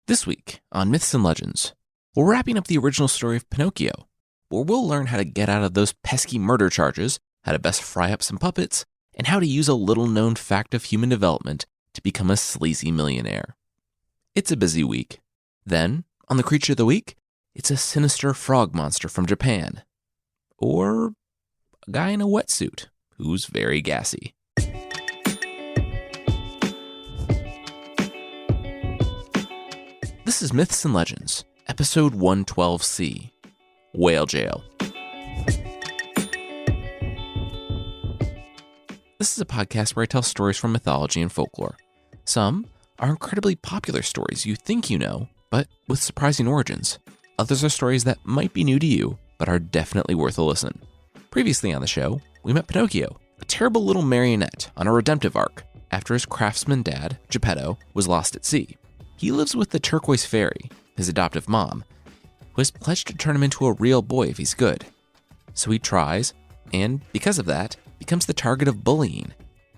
This week on Myths and Legends, we're wrapping up the original story of Pinocchio, where we'll learn how to get out of those pesky murder charges, how to best fry up some puppets, and how to use a little-known fact of human development to become a sleazy millionaire. It's a busy week. Then, on the Creature of the Week, it's a sinister frog monster from Japan. Or a guy in a wetsuit who's very gassy. This is Myths and Legends, episode 112C, Whale Jail. This is a podcast where I tell stories from mythology and folklore. Some are incredibly popular stories you think you know, but with surprising origins. Others are stories that might be new to you, but are definitely worth a listen. Previously on the show, we met Pinocchio, a terrible little marionette on a redemptive arc, after his craftsman dad, Geppetto, was lost at sea. He lives with the turquoise fairy, his adoptive mom, who has pledged to turn him into a real boy if he's good. So he tries, and because of that, becomes the target of bullying,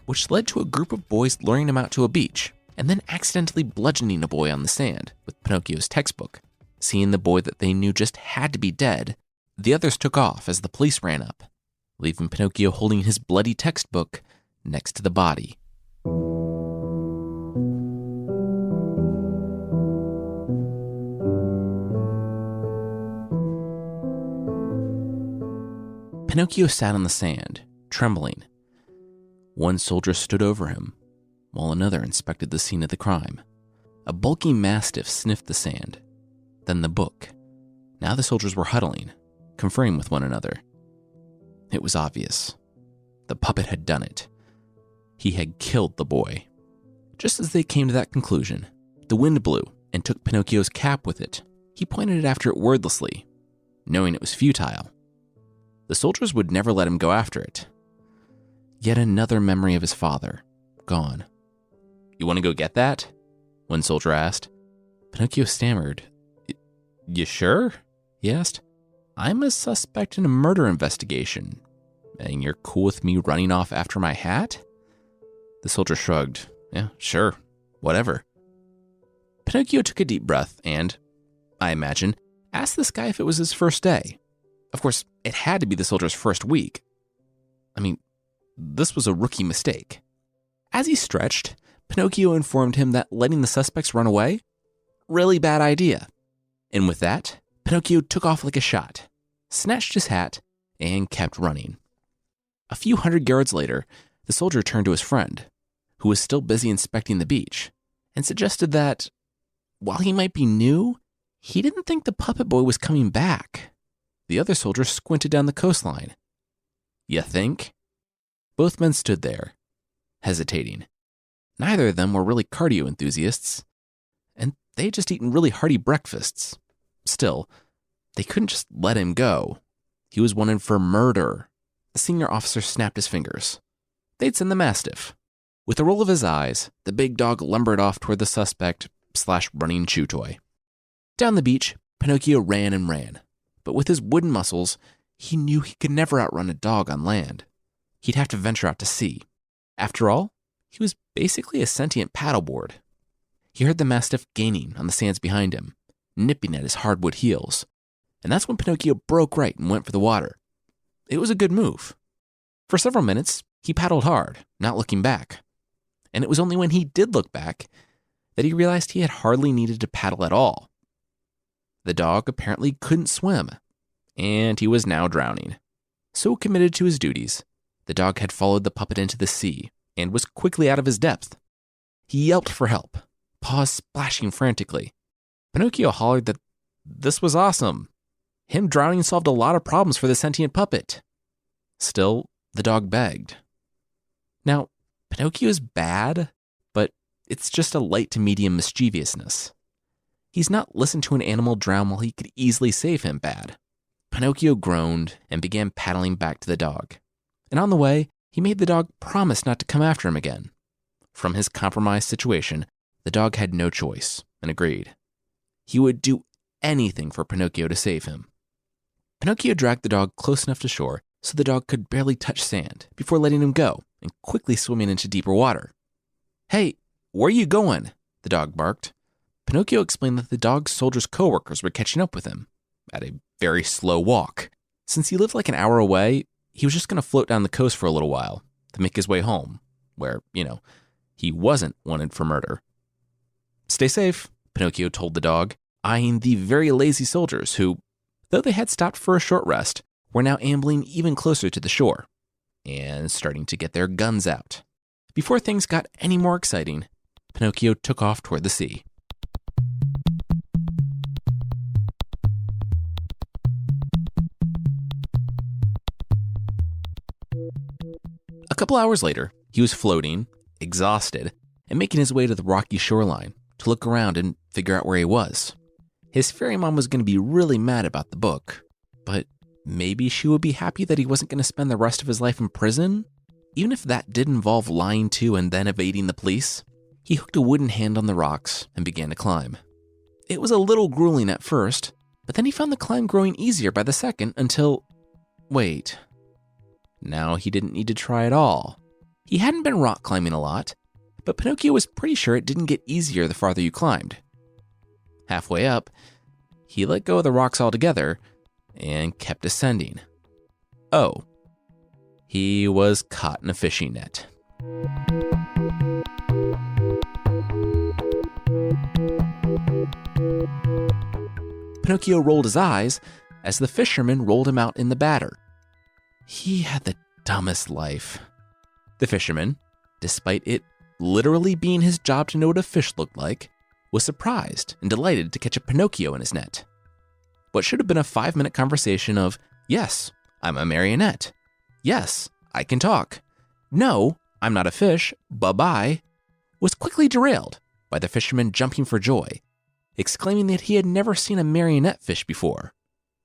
which led to a group of boys luring him out to a beach, and then accidentally bludgeoning a boy on the sand with Pinocchio's textbook. Seeing the boy that they knew just had to be dead, the others took off as the police ran up, leaving Pinocchio holding his bloody textbook next to the body. Pinocchio sat on the sand, trembling. One soldier stood over him, while another inspected the scene of the crime. A bulky mastiff sniffed the sand, then the book. Now the soldiers were huddling, conferring with one another. It was obvious. The puppet had done it. He had killed the boy. Just as they came to that conclusion, the wind blew and took Pinocchio's cap with it. He pointed after it wordlessly, knowing it was futile. The soldiers would never let him go after it. Yet another memory of his father, gone. "You want to go get that?" one soldier asked. Pinocchio stammered. "You sure?" he asked. "I'm a suspect in a murder investigation, and you're cool with me running off after my hat?" The soldier shrugged. "Yeah, sure, whatever." Pinocchio took a deep breath and, I imagine, asked this guy if it was his first day. Of course, it had to be the soldier's first week. I mean, this was a rookie mistake. As he stretched, Pinocchio informed him that letting the suspects run away? Really bad idea. And with that, Pinocchio took off like a shot, snatched his hat, and kept running. A few hundred yards later, the soldier turned to his friend, who was still busy inspecting the beach, and suggested that, while he might be new, he didn't think the puppet boy was coming back. The other soldier squinted down the coastline. "You think?" Both men stood there, hesitating. Neither of them were really cardio enthusiasts, and they had just eaten really hearty breakfasts. Still, they couldn't just let him go. He was wanted for murder. The senior officer snapped his fingers. They'd send the mastiff. With a roll of his eyes, the big dog lumbered off toward the suspect/running chew toy. Down the beach, Pinocchio ran and ran. But with his wooden muscles, he knew he could never outrun a dog on land. He'd have to venture out to sea. After all, he was basically a sentient paddleboard. He heard the mastiff gaining on the sands behind him, nipping at his hardwood heels. And that's when Pinocchio broke right and went for the water. It was a good move. For several minutes, he paddled hard, not looking back. And it was only when he did look back that he realized he had hardly needed to paddle at all. The dog apparently couldn't swim, and he was now drowning. So committed to his duties, the dog had followed the puppet into the sea and was quickly out of his depth. He yelped for help, paws splashing frantically. Pinocchio hollered that this was awesome. Him drowning solved a lot of problems for the sentient puppet. Still, the dog begged. Now, Pinocchio's bad, but it's just a light to medium mischievousness. He's not listened to an animal drown while he could easily save him bad. Pinocchio groaned and began paddling back to the dog. And on the way, he made the dog promise not to come after him again. From his compromised situation, the dog had no choice and agreed. He would do anything for Pinocchio to save him. Pinocchio dragged the dog close enough to shore so the dog could barely touch sand before letting him go and quickly swimming into deeper water. "Hey, where are you going?" the dog barked. Pinocchio explained that the dog soldier's coworkers were catching up with him at a very slow walk. Since he lived like an hour away, he was just going to float down the coast for a little while to make his way home, where, he wasn't wanted for murder. "Stay safe," Pinocchio told the dog, eyeing the very lazy soldiers who, though they had stopped for a short rest, were now ambling even closer to the shore and starting to get their guns out. Before things got any more exciting, Pinocchio took off toward the sea. A couple hours later, he was floating, exhausted, and making his way to the rocky shoreline to look around and figure out where he was. His fairy mom was going to be really mad about the book, but maybe she would be happy that he wasn't going to spend the rest of his life in prison, even if that did involve lying to and then evading the police. He hooked a wooden hand on the rocks and began to climb. It was a little grueling at first, but then he found the climb growing easier by the second until... Wait. Now he didn't need to try at all. He hadn't been rock climbing a lot, but Pinocchio was pretty sure it didn't get easier the farther you climbed. Halfway up, he let go of the rocks altogether and kept ascending. Oh, he was caught in a fishing net. Pinocchio rolled his eyes as the fisherman rolled him out in the batter. He had the dumbest life. The fisherman, despite it literally being his job to know what a fish looked like, was surprised and delighted to catch a Pinocchio in his net. What should have been a 5-minute conversation of, "Yes, I'm a marionette. Yes, I can talk. No, I'm not a fish. Bye-bye," was quickly derailed by the fisherman jumping for joy, exclaiming that he had never seen a marionette fish before.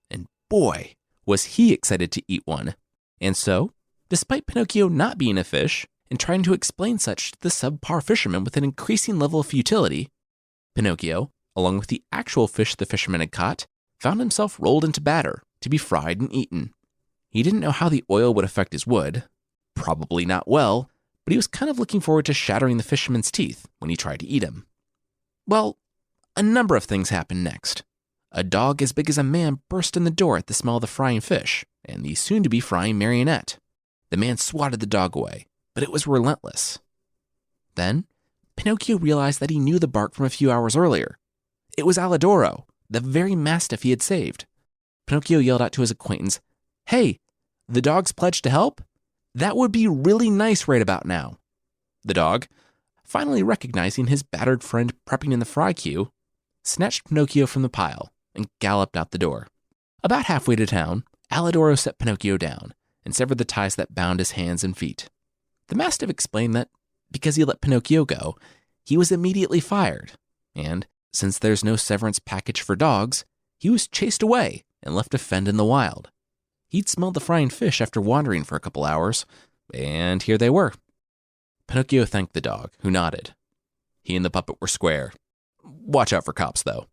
And boy, was he excited to eat one. And so, despite Pinocchio not being a fish and trying to explain such to the subpar fisherman with an increasing level of futility, Pinocchio, along with the actual fish the fisherman had caught, found himself rolled into batter to be fried and eaten. He didn't know how the oil would affect his wood, probably not well, but he was kind of looking forward to shattering the fisherman's teeth when he tried to eat him. Well, a number of things happened next. A dog as big as a man burst in the door at the smell of the frying fish and the soon-to-be frying marionette. The man swatted the dog away, but it was relentless. Then, Pinocchio realized that he knew the bark from a few hours earlier. It was Alidoro, the very mastiff he had saved. Pinocchio yelled out to his acquaintance, "Hey, the dog's pledged to help? That would be really nice right about now." The dog, finally recognizing his battered friend prepping in the fry queue, snatched Pinocchio from the pile and galloped out the door. About halfway to town, Alidoro set Pinocchio down and severed the ties that bound his hands and feet. The mastiff explained that because he let Pinocchio go, he was immediately fired, and since there's no severance package for dogs, he was chased away and left to fend in the wild. He'd smelled the frying fish after wandering for a couple hours, and here they were. Pinocchio thanked the dog, who nodded. He and the puppet were square. Watch out for cops, though.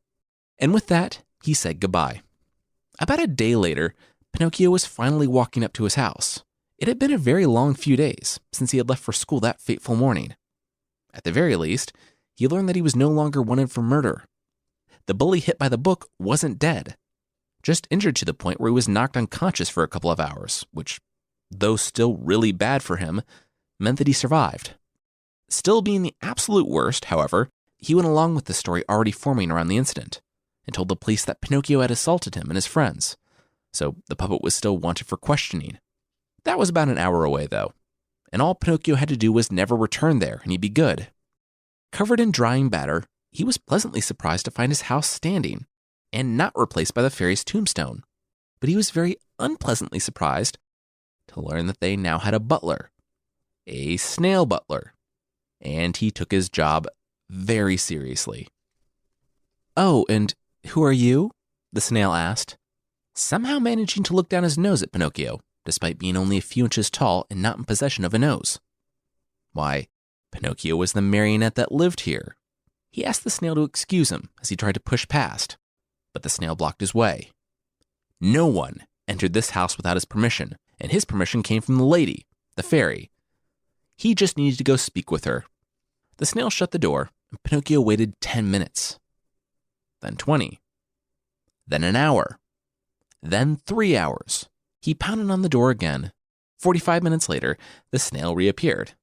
And with that, he said goodbye. About a day later, Pinocchio was finally walking up to his house. It had been a very long few days since he had left for school that fateful morning. At the very least, he learned that he was no longer wanted for murder. The bully hit by the book wasn't dead, just injured to the point where he was knocked unconscious for a couple of hours, which, though still really bad for him, meant that he survived. Still being the absolute worst, however, he went along with the story already forming around the incident and told the police that Pinocchio had assaulted him and his friends, so the puppet was still wanted for questioning. That was about an hour away, though, and all Pinocchio had to do was never return there and he'd be good. Covered in drying batter, he was pleasantly surprised to find his house standing and not replaced by the fairy's tombstone. But he was very unpleasantly surprised to learn that they now had a butler, a snail butler, and he took his job very seriously. "Oh, and who are you?" the snail asked, somehow managing to look down his nose at Pinocchio, despite being only a few inches tall and not in possession of a nose. Why, Pinocchio was the marionette that lived here. He asked the snail to excuse him as he tried to push past, but the snail blocked his way. No one entered this house without his permission, and his permission came from the lady, the fairy. He just needed to go speak with her. The snail shut the door, and Pinocchio waited 10 minutes. then 20, then an hour, then 3 hours. He pounded on the door again. 45 minutes later, the snail reappeared.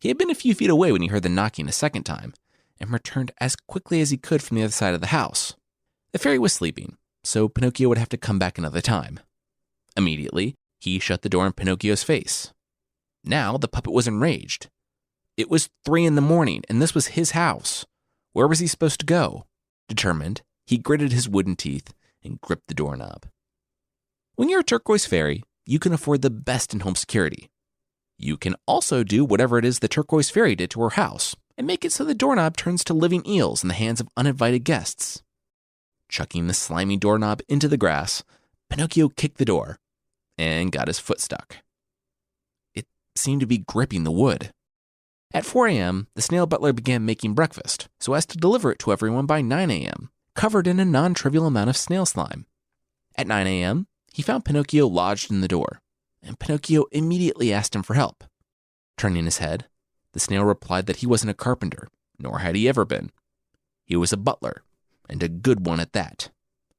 He had been a few feet away when he heard the knocking a second time, and returned as quickly as he could from the other side of the house. The fairy was sleeping, so Pinocchio would have to come back another time. Immediately, he shut the door in Pinocchio's face. Now the puppet was enraged. It was 3 a.m, and this was his house. Where was he supposed to go? Determined, he gritted his wooden teeth and gripped the doorknob. When you're a turquoise fairy, you can afford the best in home security. You can also do whatever it is the turquoise fairy did to her house and make it so the doorknob turns to living eels in the hands of uninvited guests. Chucking the slimy doorknob into the grass, Pinocchio kicked the door and got his foot stuck. It seemed to be gripping the wood. At 4 a.m., the snail butler began making breakfast so as to deliver it to everyone by 9 a.m., covered in a non-trivial amount of snail slime. At 9 a.m., he found Pinocchio lodged in the door, and Pinocchio immediately asked him for help. Turning his head, the snail replied that he wasn't a carpenter, nor had he ever been. He was a butler, and a good one at that.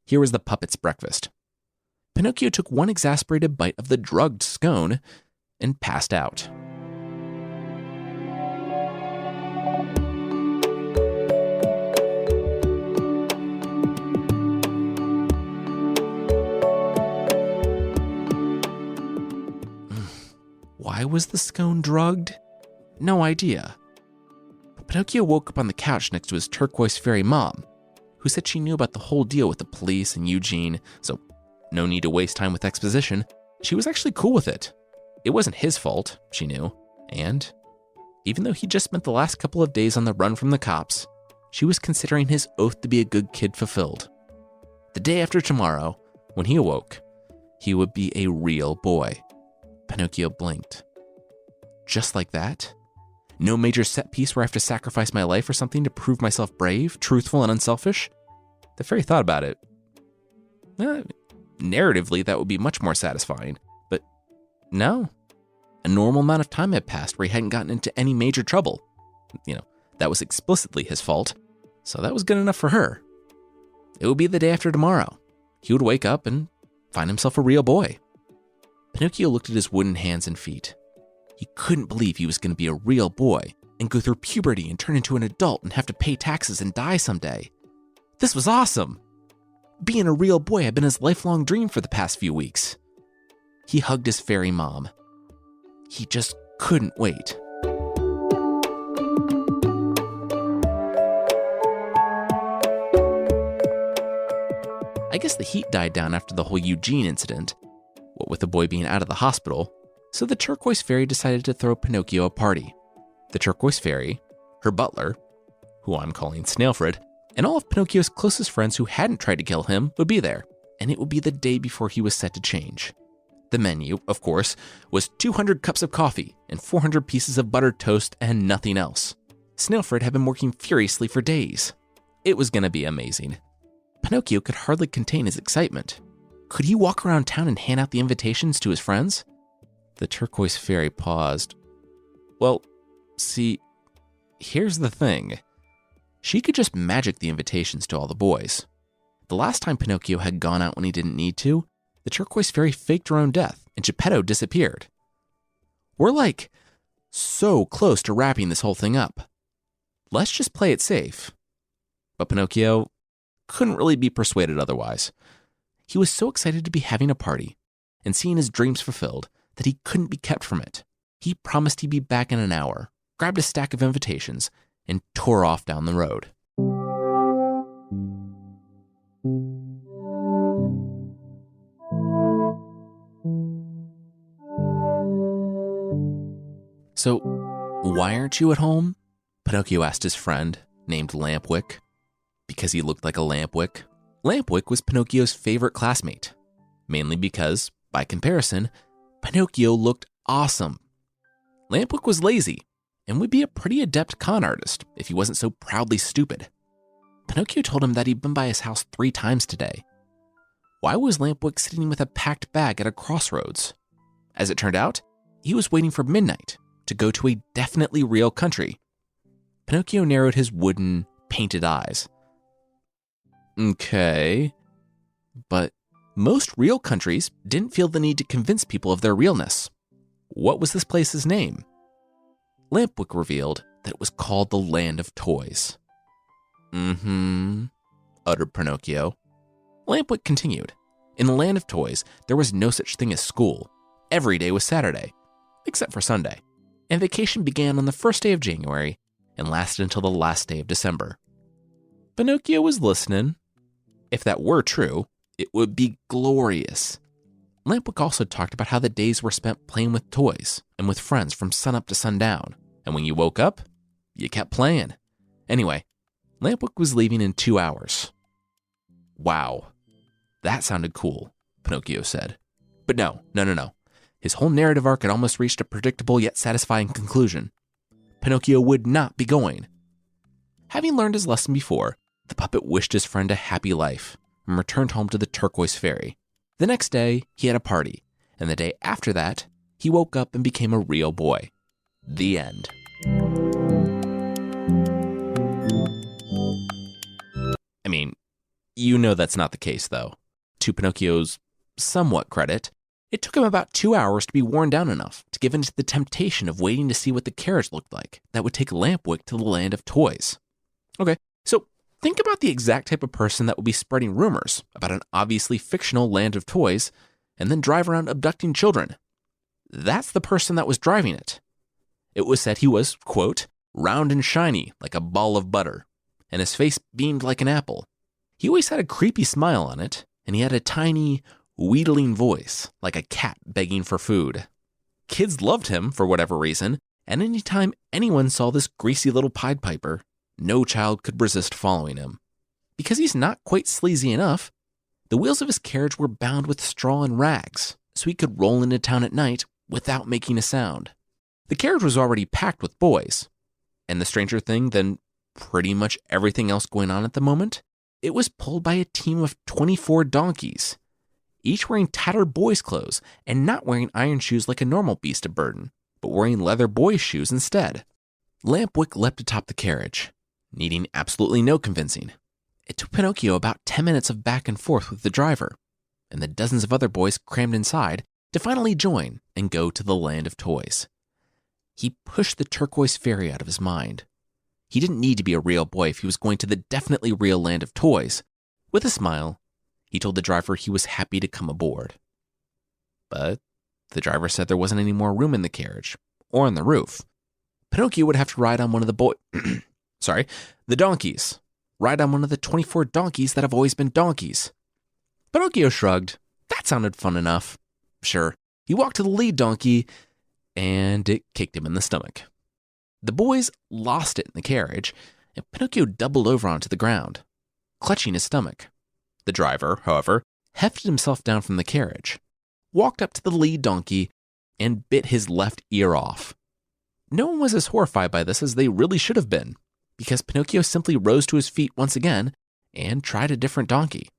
Here was the puppet's breakfast. Pinocchio took one exasperated bite of the drugged scone and passed out. Why was the scone drugged? No idea. But Pinocchio woke up on the couch next to his turquoise fairy mom, who said she knew about the whole deal with the police and Eugene, so no need to waste time with exposition. She was actually cool with it. It wasn't his fault, she knew, and even though he just spent the last couple of days on the run from the cops, she was considering his oath to be a good kid fulfilled. The day after tomorrow, when he awoke, he would be a real boy. Pinocchio blinked. Just like that? No major set piece where I have to sacrifice my life or something to prove myself brave, truthful, and unselfish? The fairy thought about it. Narratively, that would be much more satisfying. But no. A normal amount of time had passed where he hadn't gotten into any major trouble. That was explicitly his fault. So that was good enough for her. It would be the day after tomorrow. He would wake up and find himself a real boy. Pinocchio looked at his wooden hands and feet. He couldn't believe he was going to be a real boy and go through puberty and turn into an adult and have to pay taxes and die someday. This was awesome. Being a real boy had been his lifelong dream for the past few weeks. He hugged his fairy mom. He just couldn't wait. I guess the heat died down after the whole Eugene incident, what with the boy being out of the hospital, so the turquoise fairy decided to throw Pinocchio a party. The turquoise fairy, her butler, who I'm calling Snailfred, and all of Pinocchio's closest friends who hadn't tried to kill him would be there, and it would be the day before he was set to change. The menu, of course, was 200 cups of coffee and 400 pieces of buttered toast and nothing else. Snailfred had been working furiously for days. It was going to be amazing. Pinocchio could hardly contain his excitement. Could he walk around town and hand out the invitations to his friends? The turquoise fairy paused. Well, see, here's the thing. She could just magic the invitations to all the boys. The last time Pinocchio had gone out when he didn't need to, the turquoise fairy faked her own death and Geppetto disappeared. We're so close to wrapping this whole thing up. Let's just play it safe. But Pinocchio couldn't really be persuaded otherwise. He was so excited to be having a party and seeing his dreams fulfilled that he couldn't be kept from it. He promised he'd be back in an hour, grabbed a stack of invitations, and tore off down the road. So, why aren't you at home? Pinocchio asked his friend, named Lampwick. Because he looked like a lampwick. Lampwick was Pinocchio's favorite classmate, mainly because, by comparison, Pinocchio looked awesome. Lampwick was lazy and would be a pretty adept con artist if he wasn't so proudly stupid. Pinocchio told him that he'd been by his house 3 times today. Why was Lampwick sitting with a packed bag at a crossroads? As it turned out, he was waiting for midnight to go to a definitely real country. Pinocchio narrowed his wooden, painted eyes. Okay, but most real countries didn't feel the need to convince people of their realness. What was this place's name? Lampwick revealed that it was called the Land of Toys. Uttered Pinocchio. Lampwick continued. In the Land of Toys, there was no such thing as school. Every day was Saturday, except for Sunday, and vacation began on the first day of January and lasted until the last day of December. Pinocchio was listening. If that were true, it would be glorious. Lampwick also talked about how the days were spent playing with toys and with friends from sunup to sundown, and when you woke up, you kept playing. Anyway, Lampwick was leaving in 2 hours. Wow, that sounded cool, Pinocchio said. But no. His whole narrative arc had almost reached a predictable yet satisfying conclusion. Pinocchio would not be going. Having learned his lesson before, the puppet wished his friend a happy life and returned home to the turquoise fairy. The next day, he had a party, and the day after that, he woke up and became a real boy. The end. I mean, you know that's not the case, though. To Pinocchio's somewhat credit, it took him about 2 hours to be worn down enough to give in to the temptation of waiting to see what the carriage looked like that would take Lampwick to the Land of Toys. Okay, so think about the exact type of person that would be spreading rumors about an obviously fictional Land of Toys and then drive around abducting children. That's the person that was driving it. It was said he was, quote, round and shiny like a ball of butter, and his face beamed like an apple. He always had a creepy smile on it, and he had a tiny, wheedling voice, like a cat begging for food. Kids loved him for whatever reason, and anytime anyone saw this greasy little Pied Piper, no child could resist following him. Because he's not quite sleazy enough, the wheels of his carriage were bound with straw and rags, so he could roll into town at night without making a sound. The carriage was already packed with boys, and the stranger thing than pretty much everything else going on at the moment, it was pulled by a team of 24 donkeys, each wearing tattered boys' clothes and not wearing iron shoes like a normal beast of burden, but wearing leather boys' shoes instead. Lampwick leapt atop the carriage, needing absolutely no convincing. It took Pinocchio about 10 minutes of back and forth with the driver, and the dozens of other boys crammed inside to finally join and go to the Land of Toys. He pushed the turquoise fairy out of his mind. He didn't need to be a real boy if he was going to the definitely real Land of Toys. With a smile, he told the driver he was happy to come aboard. But the driver said there wasn't any more room in the carriage or on the roof. Pinocchio would have to ride on one of the donkeys. Ride on one of the 24 donkeys that have always been donkeys. Pinocchio shrugged. That sounded fun enough. Sure, he walked to the lead donkey, and it kicked him in the stomach. The boys lost it in the carriage, and Pinocchio doubled over onto the ground, clutching his stomach. The driver, however, hefted himself down from the carriage, walked up to the lead donkey, and bit his left ear off. No one was as horrified by this as they really should have been, because Pinocchio simply rose to his feet once again and tried a different donkey.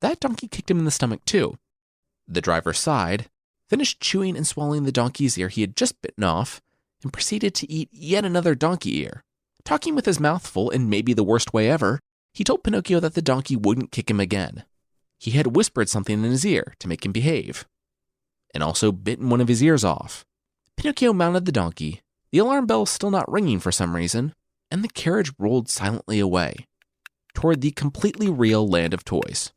That donkey kicked him in the stomach too. The driver sighed, finished chewing and swallowing the donkey's ear he had just bitten off, and proceeded to eat yet another donkey ear. Talking with his mouth full in maybe the worst way ever, he told Pinocchio that the donkey wouldn't kick him again. He had whispered something in his ear to make him behave, and also bitten one of his ears off. Pinocchio mounted the donkey, the alarm bell still not ringing for some reason, and the carriage rolled silently away, toward the completely real Land of Toys.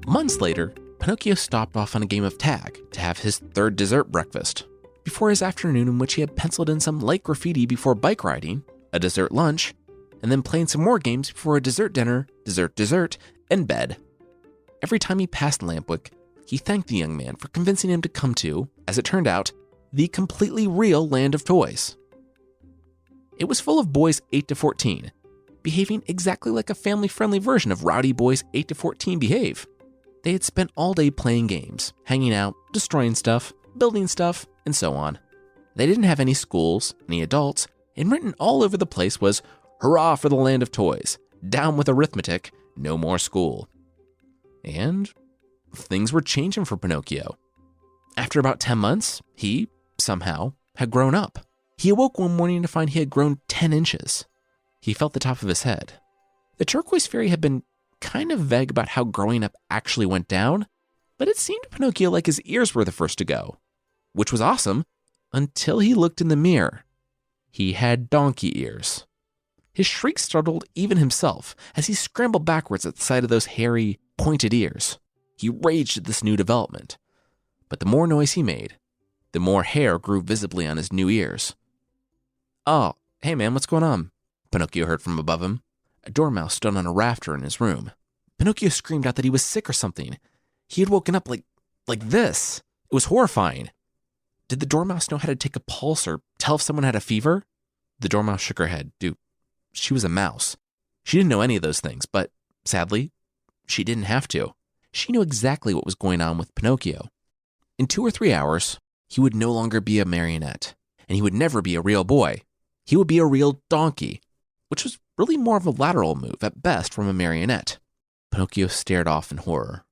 Months later, Pinocchio stopped off on a game of tag to have his third dessert breakfast, before his afternoon in which he had penciled in some light graffiti before bike riding, a dessert lunch, and then playing some more games before a dessert dinner, dessert, and bed. Every time he passed Lampwick, he thanked the young man for convincing him to come to, as it turned out, the completely real Land of Toys. It was full of boys 8 to 14, behaving exactly like a family-friendly version of rowdy boys 8 to 14 behave. They had spent all day playing games, hanging out, destroying stuff, building stuff, and so on. They didn't have any schools, any adults, and written all over the place was, "Hurrah for the Land of Toys, down with arithmetic, no more school." And things were changing for Pinocchio. After about 10 months, he, somehow, had grown up. He awoke one morning to find he had grown 10 inches. He felt the top of his head. The turquoise fairy had been kind of vague about how growing up actually went down, but it seemed to Pinocchio like his ears were the first to go, which was awesome until he looked in the mirror. He had donkey ears. His shriek startled even himself as he scrambled backwards at the sight of those hairy, pointed ears. He raged at this new development, but the more noise he made, the more hair grew visibly on his new ears. "Oh, hey man, what's going on?" Pinocchio heard from above him. A dormouse stood on a rafter in his room. Pinocchio screamed out that he was sick or something. He had woken up like this. It was horrifying. Did the dormouse know how to take a pulse or tell if someone had a fever? The dormouse shook her head. Dude, she was a mouse. She didn't know any of those things, but sadly, she didn't have to. She knew exactly what was going on with Pinocchio. In 2 or 3 hours, he would no longer be a marionette, and he would never be a real boy. He would be a real donkey, which was really more of a lateral move at best from a marionette. Pinocchio stared off in horror.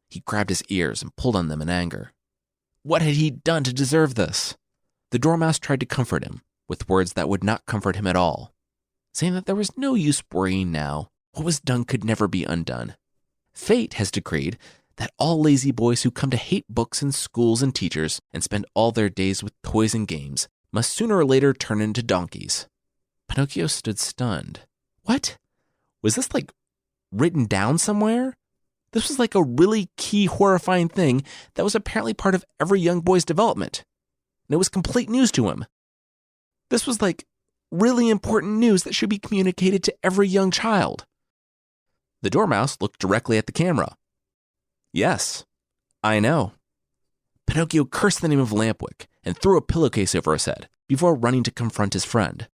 He grabbed his ears and pulled on them in anger. What had he done to deserve this? The dormouse tried to comfort him with words that would not comfort him at all, saying that there was no use worrying now. What was done could never be undone. Fate has decreed that all lazy boys who come to hate books and schools and teachers and spend all their days with toys and games must sooner or later turn into donkeys. Pinocchio stood stunned. What? Was this written down somewhere? This was a really key, horrifying thing that was apparently part of every young boy's development. And it was complete news to him. This was really important news that should be communicated to every young child. The dormouse looked directly at the camera. Yes, I know. Pinocchio cursed the name of Lampwick and threw a pillowcase over his head before running to confront his friend.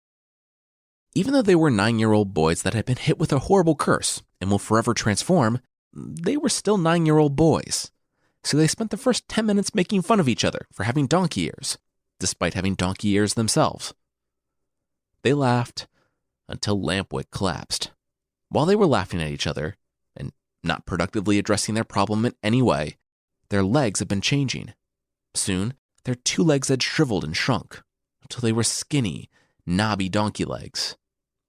Even though they were 9-year-old boys that had been hit with a horrible curse and will forever transform, they were still 9-year-old boys. So they spent the first 10 minutes making fun of each other for having donkey ears, despite having donkey ears themselves. They laughed until Lampwick collapsed. While they were laughing at each other and not productively addressing their problem in any way, their legs had been changing. Soon, their 2 legs had shriveled and shrunk until they were skinny, knobby donkey legs.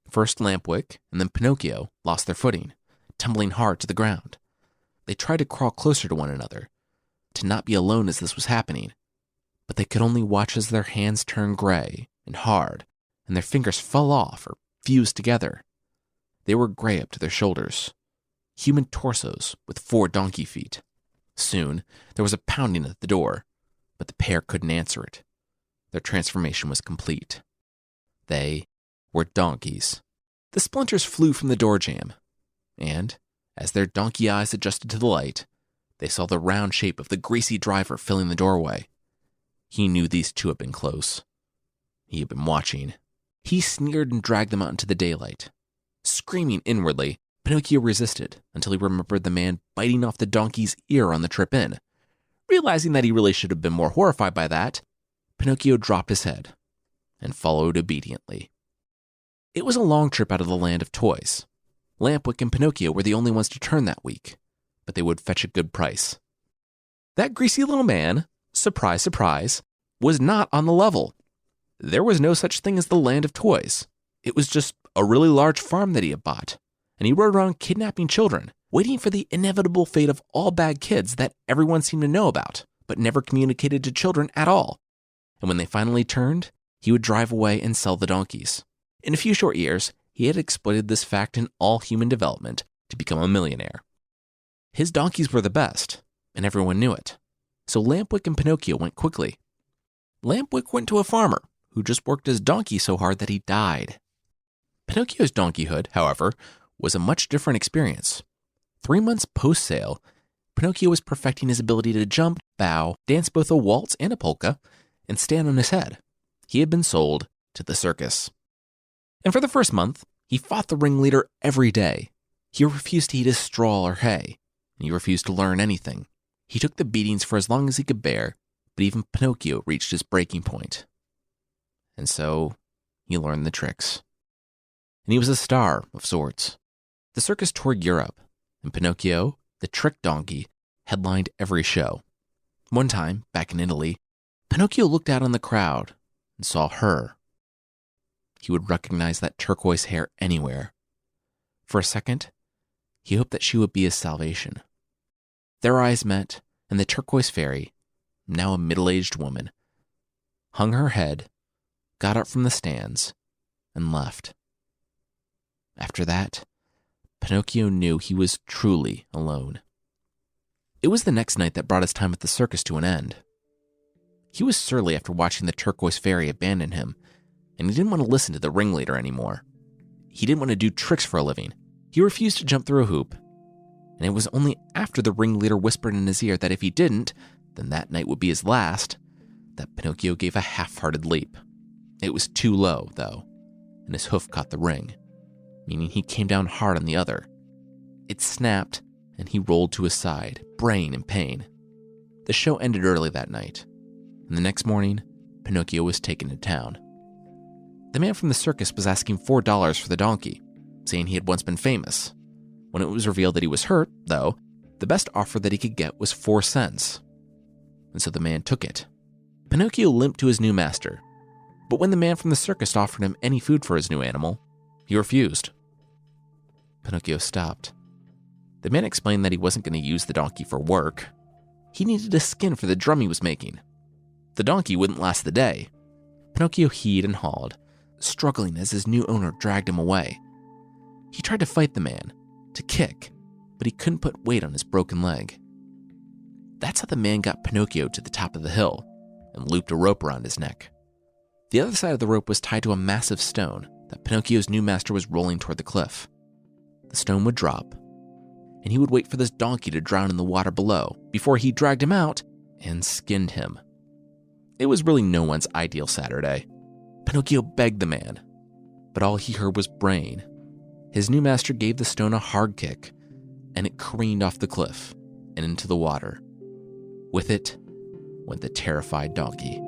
First Lampwick and then Pinocchio lost their footing, tumbling hard to the ground. They tried to crawl closer to one another, to not be alone as this was happening, but they could only watch as their hands turned gray and hard, and their fingers fell off or fused together. They were gray up to their shoulders, human torsos with 4 donkey feet. Soon, there was a pounding at the door, but the pair couldn't answer it. Their transformation was complete. They were donkeys. The splinters flew from the door jamb, and, as their donkey eyes adjusted to the light, they saw the round shape of the greasy driver filling the doorway. He knew these 2 had been close. He had been watching. He sneered and dragged them out into the daylight. Screaming inwardly, Pinocchio resisted until he remembered the man biting off the donkey's ear on the trip in. Realizing that he really should have been more horrified by that, Pinocchio dropped his head and followed obediently. It was a long trip out of the land of toys. Lampwick and Pinocchio were the only ones to turn that week, but they would fetch a good price. That greasy little man, surprise, surprise, was not on the level. There was no such thing as the land of toys. It was just a really large farm that he had bought, and he rode around kidnapping children, waiting for the inevitable fate of all bad kids that everyone seemed to know about, but never communicated to children at all. And when they finally turned, he would drive away and sell the donkeys. In a few short years, he had exploited this fact in all human development to become a millionaire. His donkeys were the best, and everyone knew it. So Lampwick and Pinocchio went quickly. Lampwick went to a farmer who just worked his donkey so hard that he died. Pinocchio's donkeyhood, however, was a much different experience. 3 months post-sale, Pinocchio was perfecting his ability to jump, bow, dance both a waltz and a polka, and stand on his head. He had been sold to the circus. And for the first month, he fought the ringleader every day. He refused to eat his straw or hay, and he refused to learn anything. He took the beatings for as long as he could bear, but even Pinocchio reached his breaking point. And so, he learned the tricks. And he was a star of sorts. The circus toured Europe, and Pinocchio, the trick donkey, headlined every show. One time, back in Italy, Pinocchio looked out on the crowd and saw her. He would recognize that turquoise hair anywhere. For a second, he hoped that she would be his salvation. Their eyes met, and the turquoise fairy, now a middle-aged woman, hung her head, got up from the stands, and left. After that, Pinocchio knew he was truly alone. It was the next night that brought his time at the circus to an end. He was surly after watching the turquoise fairy abandon him, and he didn't want to listen to the ringleader anymore. He didn't want to do tricks for a living. He refused to jump through a hoop, and it was only after the ringleader whispered in his ear that if he didn't, then that night would be his last, that Pinocchio gave a half-hearted leap. It was too low, though, and his hoof caught the ring, meaning he came down hard on the other. It snapped, and he rolled to his side, braying in pain. The show ended early that night, and the next morning, Pinocchio was taken to town. The man from the circus was asking $4 for the donkey, saying he had once been famous. When it was revealed that he was hurt, though, the best offer that he could get was 4 cents. And so the man took it. Pinocchio limped to his new master, but when the man from the circus offered him any food for his new animal, he refused. Pinocchio stopped. The man explained that he wasn't going to use the donkey for work. He needed a skin for the drum he was making. The donkey wouldn't last the day. Pinocchio heaved and hawed, struggling as his new owner dragged him away. He tried to fight the man, to kick, but he couldn't put weight on his broken leg. That's how the man got Pinocchio to the top of the hill and looped a rope around his neck. The other side of the rope was tied to a massive stone that Pinocchio's new master was rolling toward the cliff. The stone would drop, and he would wait for this donkey to drown in the water below before he dragged him out and skinned him. It was really no one's ideal Saturday. Pinocchio begged the man, but all he heard was braying. His new master gave the stone a hard kick, and it careened off the cliff and into the water. With it went the terrified donkey.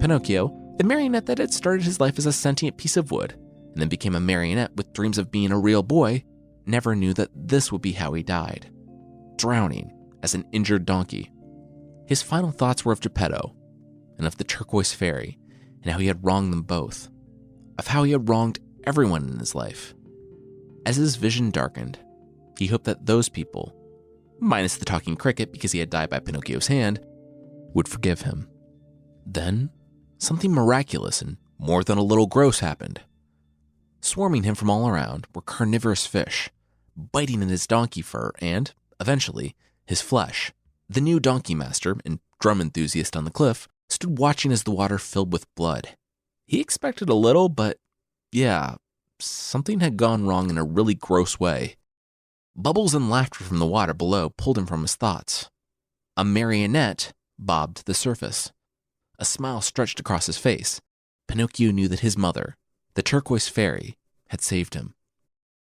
Pinocchio, the marionette that had started his life as a sentient piece of wood and then became a marionette with dreams of being a real boy, never knew that this would be how he died, drowning as an injured donkey. His final thoughts were of Geppetto and of the turquoise fairy and how he had wronged them both, of how he had wronged everyone in his life. As his vision darkened, he hoped that those people, minus the talking cricket because he had died by Pinocchio's hand, would forgive him. Then, something miraculous and more than a little gross happened. Swarming him from all around were carnivorous fish, biting at his donkey fur and, eventually, his flesh. The new donkey master and drum enthusiast on the cliff stood watching as the water filled with blood. He expected a little, but yeah, something had gone wrong in a really gross way. Bubbles and laughter from the water below pulled him from his thoughts. A marionette bobbed to the surface. A smile stretched across his face. Pinocchio knew that his mother, the turquoise fairy, had saved him.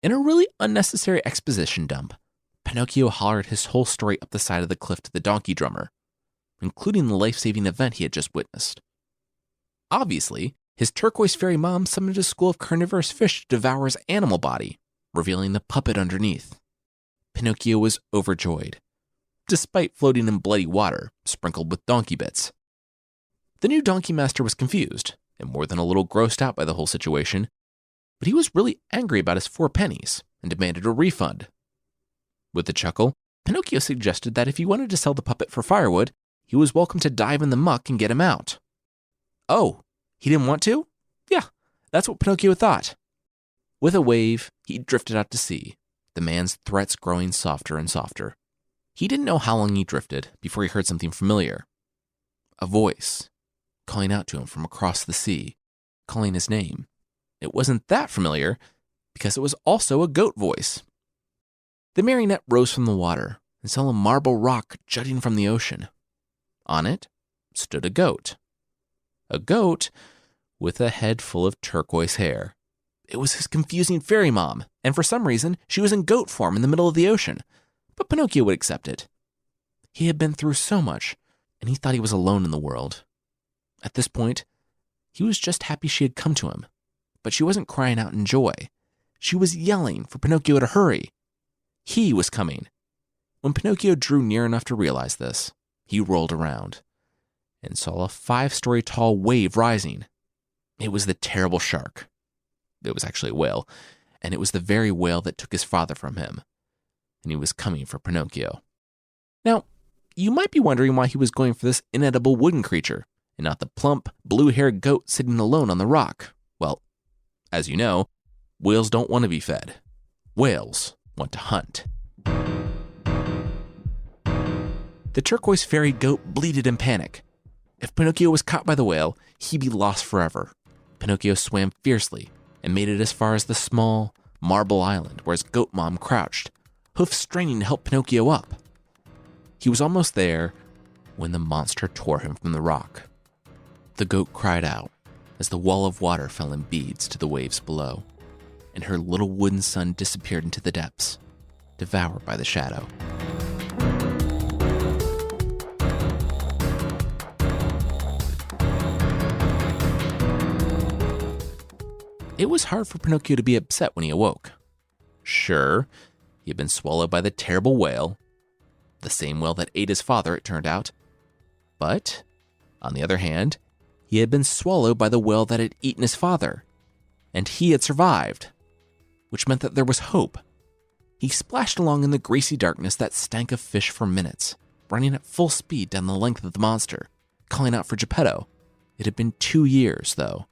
In a really unnecessary exposition dump, Pinocchio hollered his whole story up the side of the cliff to the donkey drummer, including the life-saving event he had just witnessed. Obviously, his turquoise fairy mom summoned a school of carnivorous fish to devour his animal body, revealing the puppet underneath. Pinocchio was overjoyed, despite floating in bloody water sprinkled with donkey bits. The new donkey master was confused and more than a little grossed out by the whole situation, but he was really angry about his 4 pennies and demanded a refund. With a chuckle, Pinocchio suggested that if he wanted to sell the puppet for firewood, he was welcome to dive in the muck and get him out. Oh, he didn't want to? Yeah, that's what Pinocchio thought. With a wave, he drifted out to sea, the man's threats growing softer and softer. He didn't know how long he drifted before he heard something familiar. A voice calling out to him from across the sea, calling his name. It wasn't that familiar because it was also a goat voice. The marionette rose from the water and saw a marble rock jutting from the ocean. On it stood a goat. A goat with a head full of turquoise hair. It was his confusing fairy mom, and for some reason, she was in goat form in the middle of the ocean. But Pinocchio would accept it. He had been through so much, and he thought he was alone in the world. At this point, he was just happy she had come to him, but she wasn't crying out in joy. She was yelling for Pinocchio to hurry. He was coming. When Pinocchio drew near enough to realize this, he rolled around and saw a 5-story tall wave rising. It was the terrible shark. It was actually a whale, and it was the very whale that took his father from him, and he was coming for Pinocchio. Now, you might be wondering why he was going for this inedible wooden creature, and not the plump, blue-haired goat sitting alone on the rock. Well, as you know, whales don't want to be fed. Whales want to hunt. The turquoise-fairy goat bleated in panic. If Pinocchio was caught by the whale, he'd be lost forever. Pinocchio swam fiercely and made it as far as the small marble island where his goat mom crouched, hoofs straining to help Pinocchio up. He was almost there when the monster tore him from the rock. The goat cried out as the wall of water fell in beads to the waves below, and her little wooden son disappeared into the depths, devoured by the shadow. It was hard for Pinocchio to be upset when he awoke. Sure, he had been swallowed by the terrible whale, the same whale that ate his father, it turned out. But, on the other hand, he had been swallowed by the whale that had eaten his father, and he had survived, which meant that there was hope. He splashed along in the greasy darkness that stank of fish for minutes, running at full speed down the length of the monster, calling out for Geppetto. It had been 2 years, though,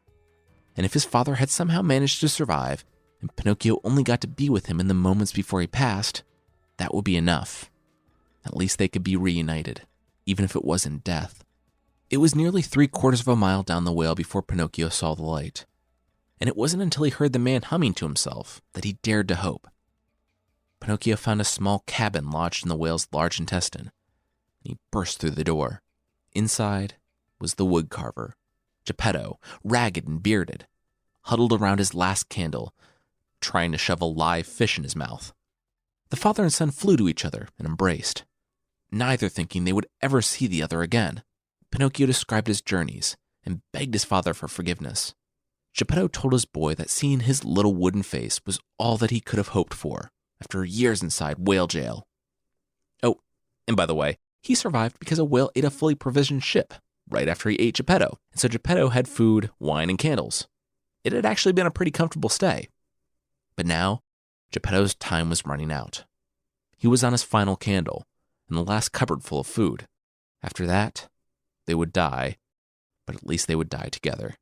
and if his father had somehow managed to survive, and Pinocchio only got to be with him in the moments before he passed, that would be enough. At least they could be reunited, even if it was in death. It was nearly 3/4 of a mile down the whale before Pinocchio saw the light, and it wasn't until he heard the man humming to himself that he dared to hope. Pinocchio found a small cabin lodged in the whale's large intestine, and he burst through the door. Inside was the woodcarver, Geppetto, ragged and bearded, huddled around his last candle, trying to shove a live fish in his mouth. The father and son flew to each other and embraced, neither thinking they would ever see the other again. Pinocchio described his journeys and begged his father for forgiveness. Geppetto told his boy that seeing his little wooden face was all that he could have hoped for after years inside whale jail. Oh, and by the way, he survived because a whale ate a fully provisioned ship right after he ate Geppetto, and so Geppetto had food, wine, and candles. It had actually been a pretty comfortable stay. But now, Geppetto's time was running out. He was on his final candle, and the last cupboard full of food. After that, they would die, but at least they would die together.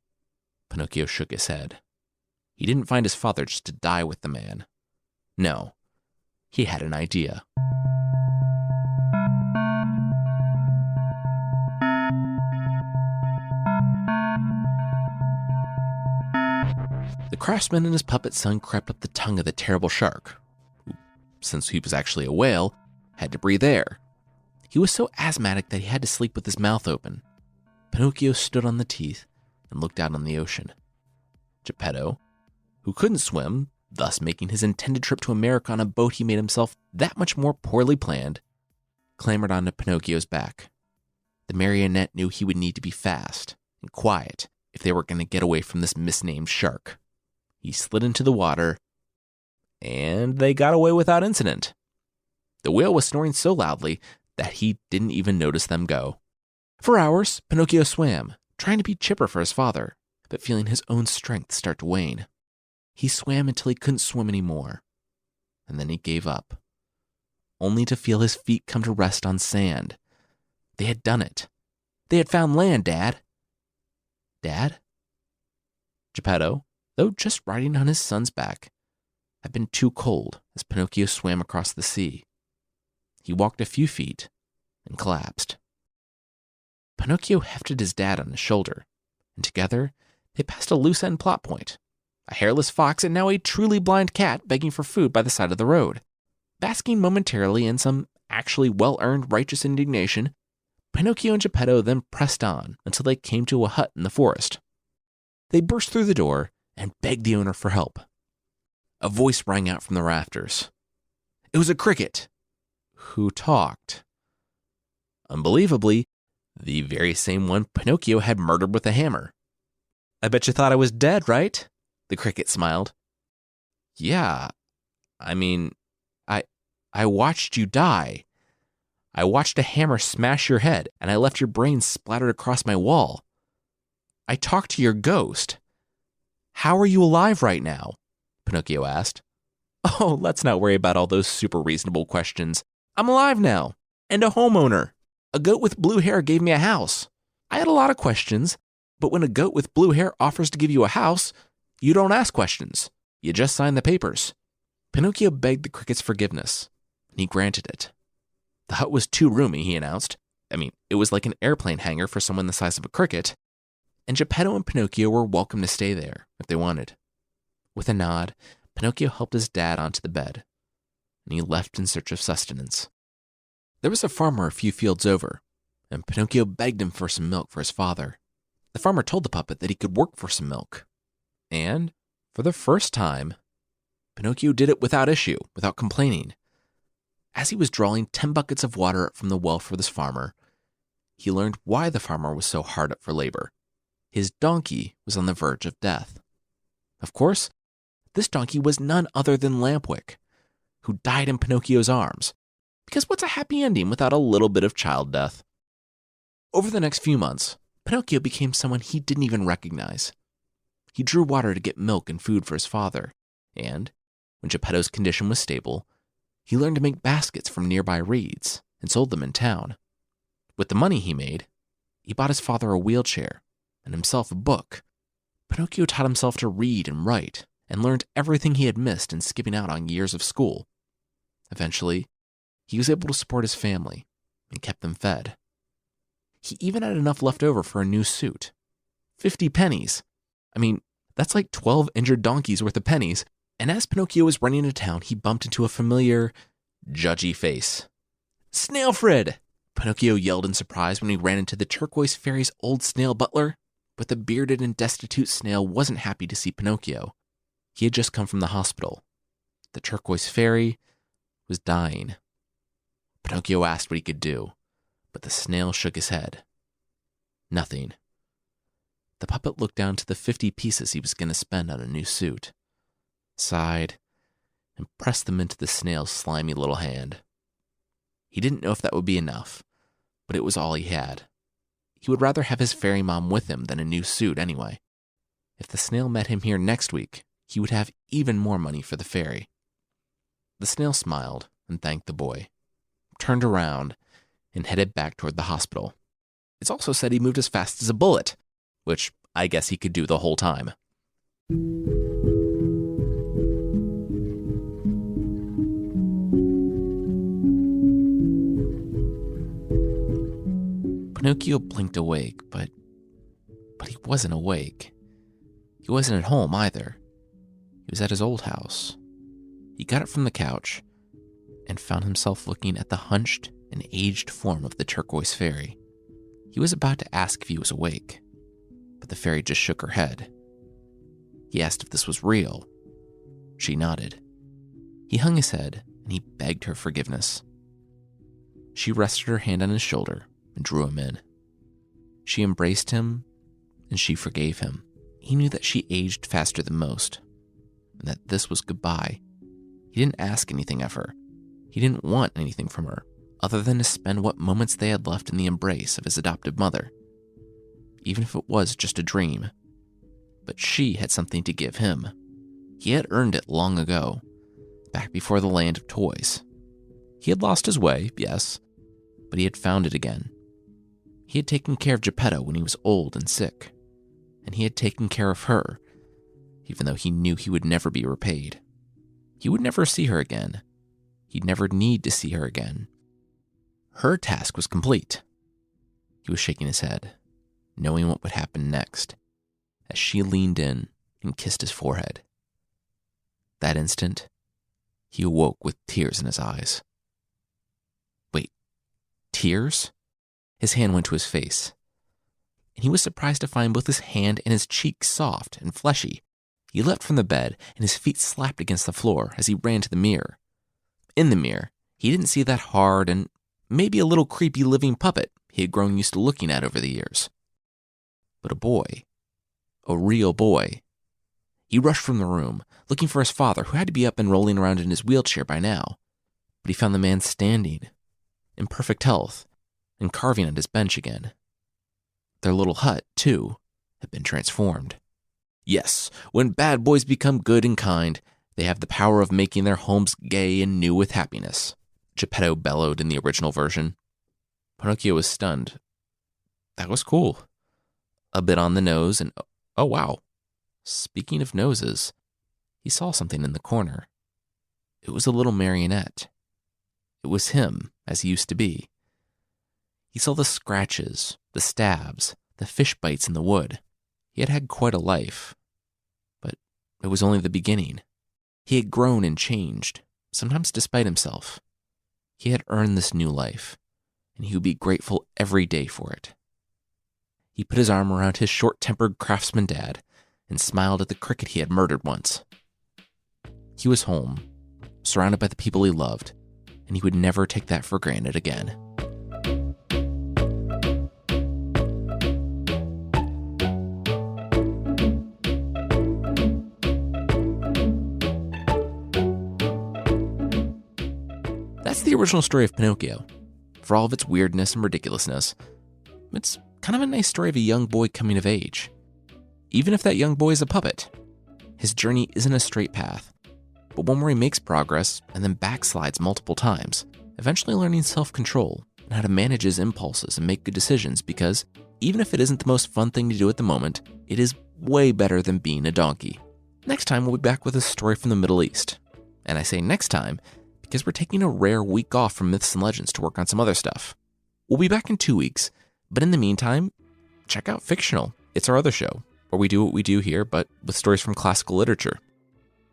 Pinocchio shook his head. He didn't find his father just to die with the man. No, he had an idea. The craftsman and his puppet son crept up the tongue of the terrible shark, who, since he was actually a whale, had to breathe air. He was so asthmatic that he had to sleep with his mouth open. Pinocchio stood on the teeth and looked out on the ocean. Geppetto, who couldn't swim, thus making his intended trip to America on a boat he made himself that much more poorly planned, clambered onto Pinocchio's back. The marionette knew he would need to be fast and quiet if they were going to get away from this misnamed shark. He slid into the water, and they got away without incident. The whale was snoring so loudly that he didn't even notice them go. For hours, Pinocchio swam, trying to be chipper for his father, but feeling his own strength start to wane. He swam until he couldn't swim anymore, and then he gave up, only to feel his feet come to rest on sand. They had done it. They had found land, Dad. Dad? Geppetto, though just riding on his son's back, had been too cold as Pinocchio swam across the sea. He walked a few feet and collapsed. Pinocchio hefted his dad on his shoulder, and together they passed a loose-end plot point, a hairless fox and now a truly blind cat begging for food by the side of the road. Basking momentarily in some actually well-earned righteous indignation, Pinocchio and Geppetto then pressed on until they came to a hut in the forest. They burst through the door and begged the owner for help. A voice rang out from the rafters. It was a cricket, who talked. Unbelievably, The very same one Pinocchio had murdered with a hammer. "I bet you thought I was dead, right?" The cricket smiled. "Yeah, I mean, I watched you die. I watched a hammer smash your head, and I left your brains splattered across my wall. I talked to your ghost. How are you alive right now?" Pinocchio asked. "Oh, let's not worry about all those super reasonable questions. I'm alive now, and a homeowner. A goat with blue hair gave me a house. I had a lot of questions, but when a goat with blue hair offers to give you a house, you don't ask questions. You just sign the papers." Pinocchio begged the cricket's forgiveness, and he granted it. The hut was too roomy, he announced. It was like an airplane hangar for someone the size of a cricket, and Geppetto and Pinocchio were welcome to stay there if they wanted. With a nod, Pinocchio helped his dad onto the bed, and he left in search of sustenance. There was a farmer a few fields over, and Pinocchio begged him for some milk for his father. The farmer told the puppet that he could work for some milk, and, for the first time, Pinocchio did it without issue, without complaining. As he was drawing 10 buckets of water from the well for this farmer, he learned why the farmer was so hard up for labor. His donkey was on the verge of death. Of course, this donkey was none other than Lampwick, who died in Pinocchio's arms, because what's a happy ending without a little bit of child death? Over the next few months, Pinocchio became someone he didn't even recognize. He drew water to get milk and food for his father, and, when Geppetto's condition was stable, he learned to make baskets from nearby reeds and sold them in town. With the money he made, he bought his father a wheelchair and himself a book. Pinocchio taught himself to read and write and learned everything he had missed in skipping out on years of school. Eventually, he was able to support his family and kept them fed. He even had enough left over for a new suit. 50 pennies. That's like 12 injured donkeys worth of pennies. And as Pinocchio was running into town, he bumped into a familiar, judgy face. "Snailfred!" Pinocchio yelled in surprise when he ran into the Turquoise Fairy's old snail butler. But the bearded and destitute snail wasn't happy to see Pinocchio. He had just come from the hospital. The Turquoise Fairy was dying. Pinocchio asked what he could do, but the snail shook his head. Nothing. The puppet looked down to the 50 pieces he was going to spend on a new suit, sighed, and pressed them into the snail's slimy little hand. He didn't know if that would be enough, but it was all he had. He would rather have his fairy mom with him than a new suit anyway. If the snail met him here next week, he would have even more money for the fairy. The snail smiled and thanked the boy, turned around, and headed back toward the hospital. It's also said he moved as fast as a bullet, which I guess he could do the whole time. Pinocchio blinked awake, but he wasn't awake. He wasn't at home either. He was at his old house. He got up from the couch and found himself looking at the hunched and aged form of the Turquoise Fairy. He was about to ask if he was awake, but the fairy just shook her head. He asked if this was real. She nodded. He hung his head and he begged her forgiveness. She rested her hand on his shoulder and drew him in. She embraced him and she forgave him. He knew that she aged faster than most, and that this was goodbye. He didn't ask anything of her. He didn't want anything from her, other than to spend what moments they had left in the embrace of his adopted mother, even if it was just a dream. But she had something to give him. He had earned it long ago, back before the land of toys. He had lost his way, yes, but he had found it again. He had taken care of Geppetto when he was old and sick, and he had taken care of her, even though he knew he would never be repaid. He would never see her again. He'd never need to see her again. Her task was complete. He was shaking his head, knowing what would happen next, as she leaned in and kissed his forehead. That instant, he awoke with tears in his eyes. Wait, tears? His hand went to his face, and he was surprised to find both his hand and his cheek soft and fleshy. He leapt from the bed, and his feet slapped against the floor as he ran to the mirror. In the mirror, he didn't see that hard and maybe a little creepy living puppet he had grown used to looking at over the years. But a boy, a real boy. He rushed from the room, looking for his father, who had to be up and rolling around in his wheelchair by now. But he found the man standing, in perfect health, and carving at his bench again. Their little hut, too, had been transformed. Yes, when bad boys become good and kind, they have the power of making their homes gay and new with happiness, Geppetto bellowed in the original version. Pinocchio was stunned. That was cool. A bit on the nose, and oh wow. Speaking of noses, he saw something in the corner. It was a little marionette. It was him, as he used to be. He saw the scratches, the stabs, the fish bites in the wood. He had had quite a life. But it was only the beginning. He had grown and changed, sometimes despite himself. He had earned this new life, and he would be grateful every day for it. He put his arm around his short-tempered craftsman dad and smiled at the cricket he had murdered once. He was home, surrounded by the people he loved, and he would never take that for granted again. That's the original story of Pinocchio. For all of its weirdness and ridiculousness, it's kind of a nice story of a young boy coming of age. Even if that young boy is a puppet, his journey isn't a straight path, but one where he makes progress and then backslides multiple times, eventually learning self-control and how to manage his impulses and make good decisions because, even if it isn't the most fun thing to do at the moment, it is way better than being a donkey. Next time, we'll be back with a story from the Middle East. And I say next time because we're taking a rare week off from Myths and Legends to work on some other stuff. We'll be back in 2 weeks, but in the meantime, check out Fictional. It's our other show, where we do what we do here, but with stories from classical literature.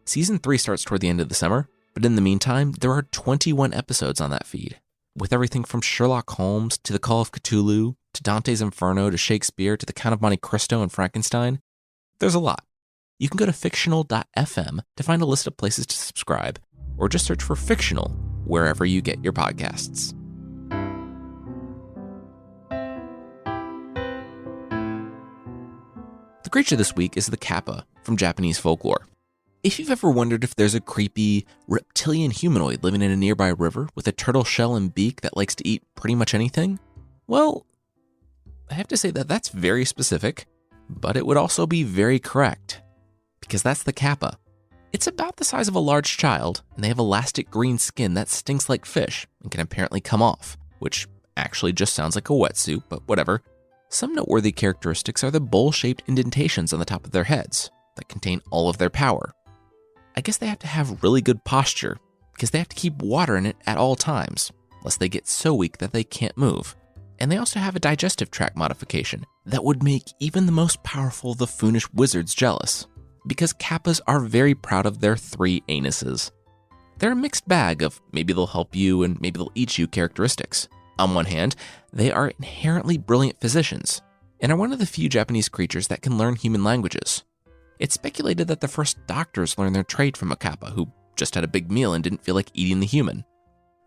Season 3 starts toward the end of the summer, but in the meantime, there are 21 episodes on that feed, with everything from Sherlock Holmes to The Call of Cthulhu, to Dante's Inferno, to Shakespeare, to The Count of Monte Cristo and Frankenstein. There's a lot. You can go to fictional.fm to find a list of places to subscribe, or just search for Fictional wherever you get your podcasts. The creature this week is the kappa from Japanese folklore. If you've ever wondered if there's a creepy reptilian humanoid living in a nearby river with a turtle shell and beak that likes to eat pretty much anything, well, I have to say that that's very specific, but it would also be very correct, because that's the kappa. It's about the size of a large child, and they have elastic green skin that stinks like fish and can apparently come off, which actually just sounds like a wetsuit, but whatever. Some noteworthy characteristics are the bowl-shaped indentations on the top of their heads that contain all of their power. I guess they have to have really good posture, because they have to keep water in it at all times, lest they get so weak that they can't move. And they also have a digestive tract modification that would make even the most powerful of the Foonish wizards jealous, because kappas are very proud of their 3 anuses. They're a mixed bag of maybe they'll help you and maybe they'll eat you characteristics. On one hand, they are inherently brilliant physicians, and are one of the few Japanese creatures that can learn human languages. It's speculated that the first doctors learned their trade from a kappa who just had a big meal and didn't feel like eating the human.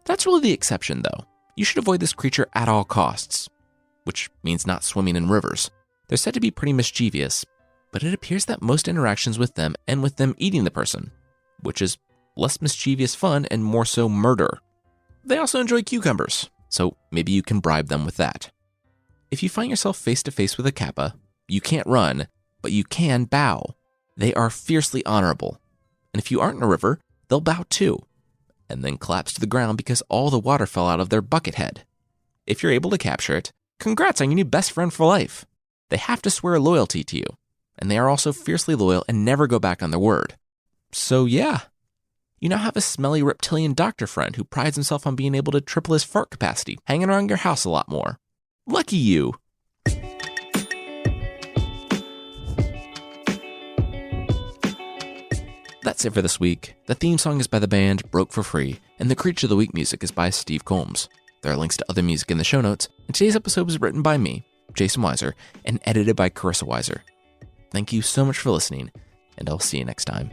That's really the exception, though. You should avoid this creature at all costs, which means not swimming in rivers. They're said to be pretty mischievous, but it appears that most interactions with them end with them eating the person, which is less mischievous fun and more so murder. They also enjoy cucumbers, so maybe you can bribe them with that. If you find yourself face to face with a kappa, you can't run, but you can bow. They are fiercely honorable, and if you aren't in a river, they'll bow too, and then collapse to the ground because all the water fell out of their bucket head. If you're able to capture it, congrats on your new best friend for life. They have to swear loyalty to you, and they are also fiercely loyal and never go back on their word. So yeah, you now have a smelly reptilian doctor friend who prides himself on being able to triple his fart capacity, hanging around your house a lot more. Lucky you. That's it for this week. The theme song is by the band Broke for Free, and the Creature of the Week music is by Steve Combs. There are links to other music in the show notes, and today's episode was written by me, Jason Weiser, and edited by Carissa Weiser. Thank you so much for listening, and I'll see you next time.